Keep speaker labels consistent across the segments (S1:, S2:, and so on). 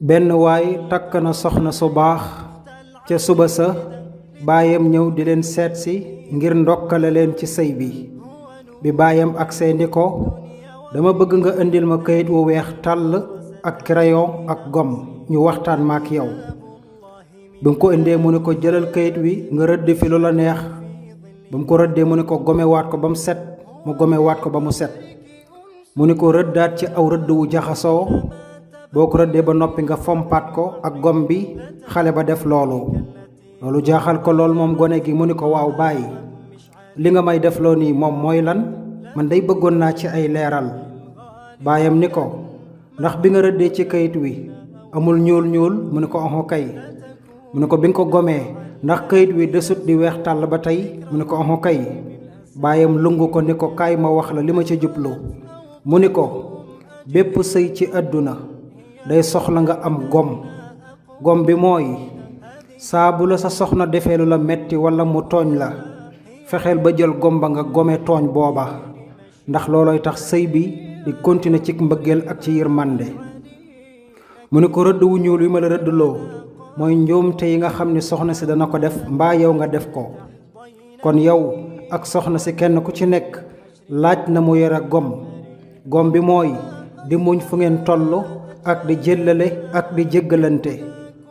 S1: benn waay takk na soxna su baax ca suba sa baayam ñëw di leen seetsi ngir ndokkale leen ci sëy bi baayam agsee ni ko dama bëgg nga indil ma kayit wu weex tàll ak crayon ak gom ñu waxtaan ma ak yow. bi mu ko indee mu ne ko jëlal kayit wi nga rëdd fi lu la neex. ba mu ko rëddee mu ne ko gomewaat ko ba mu set mu gomewaat ko ba mu set. mu ne ko rëddaat ci aw rëdd wu jaxasoo boo ko rëddee ba noppi nga fompaat ko ak gom bi. xale ba def loolu jaaxal ko lool moom gone gi. mu ne ko waaw bàyyi li nga may def loo nii moom mooy lan, man day bëggoon naa ci ay leeral. baayam ni ko ndax bi nga rëddee ci kayit wi amul ñuul ñuul. mu ne ko oxo kay. mu ne ko bi nga ko gomee ndax kayit wi desut di weex tàll ba tey. mu ne ko oxo kay. baayam lungu ko ni ko kaay ma wax la li ma ca jublu. mu ni ko bépp sëy ci àdduna day soxla nga am gom bi mooy saa bu la sa soxna defee lu la metti walla mu tooñ la fexeel ba jël gom ba nga gome tooñ booba, ndax loolooy tax sëy bi di continuer ci mbëggeel ak ci yërmande. mu ne ko rëdd wu ñuul wi ma la rëddloo mooy njuumte yi nga xam ni soxna si dana ko def mbaa yow nga def ko. kon yow ak soxna si kenn ku ci nekk laaj na mu yore gom bi mooy di muñ fu ngeen toll ak di jëllale ak di jéggalante.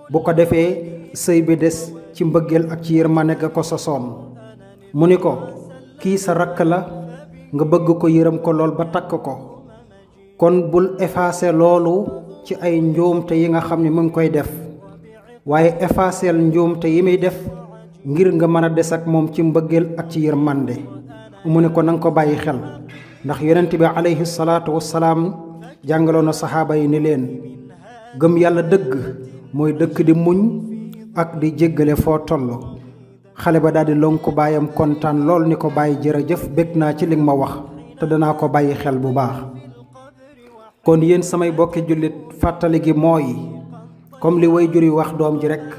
S1: bu ko defee sëy bi des ci mbëggeel ak ci yërmande ga ko sosoon. mu ni ko kii sa rakk la nga bëgg ko yërëm ko lool ba takk ko, kon bul effacer loolu ci ay njuumte yi nga xam ne mu ngi koy def, waaye effacer njuumte yi muy def ngir nga mën a des ak moom ci mbëggeel ak ci yërmande. mu ne ko nanga ko bàyyi xel, ndax yonent bi alayhi salaatu wassalaam jàngaloon na saxaaba yi ni leen gëm yàlla dëgg mooy dëkk di muñ ak di jéggale foo toll. xale ba daldi lonku baayam kontaan lool ni ko bàyyi jërëjëf, bég naa ci li nga ma wax te danaa ko bàyyi xel bu baax. kon yéen samay bokki jullit, fàttali gi mooy comme li way jur yi wax doom ji rekk,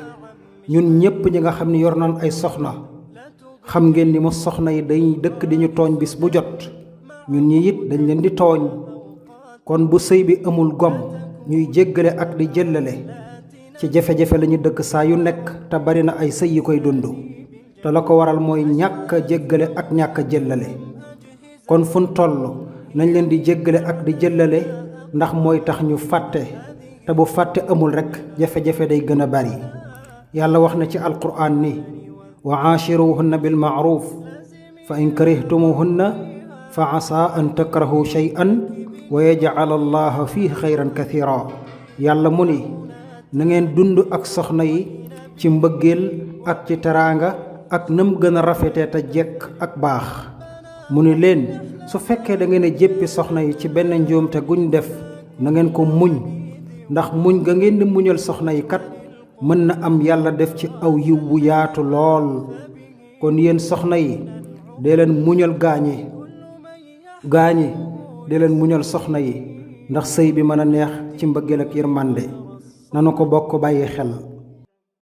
S1: ñun ñépp ñi nga xam ni yor nañ ay soxna xam ngeen ni mu soxna yi dañuy dëkk di ñu tooñ bis bu jot, ñun ñi it dañ leen di tooñ. kon bu sëy bi amul gom ñuy jéggale ak di jëllale, ci jafe-jafe lañu dëkk saa yu nekk te bari na ay sëy yu koy dund, te la ko waral mooy ñàkk a jéggale ak ñàkk a jëllale. kon fun toll nañ leen di jéggale ak di jëllale, ndax mooy tax ñu fàtte, te bu fàtte amul rekk jafe-jafe day gën a bari. yàlla wax na ci alquraan ni wa aashiruhunna bil ma'ruf fa in karihtumuhunna fa asaa an takrahu shay'an wa yaj'al allaha fihi xayran kathira. yàlla mu ni na ngeen dund ak soxna yi ci mbëggeel ak ci teraanga ak nam gën a rafetee te jekk ak baax. mu ni leen su fekkee da ngeen a jéppi soxna yi ci benn njuumte guñ def, na ngeen ko muñ, ndax muñ ga ngeen di muñal soxna yi kat mën na am yàlla def ci aw yiw bu yaatu lool. kon yéen soxna yi dee leen muñal gaañi dee leen muñal soxna yi, ndax sëy bi mën a neex ci mbëggeel ak yërmande. nanu ko bokk bàyyi xel.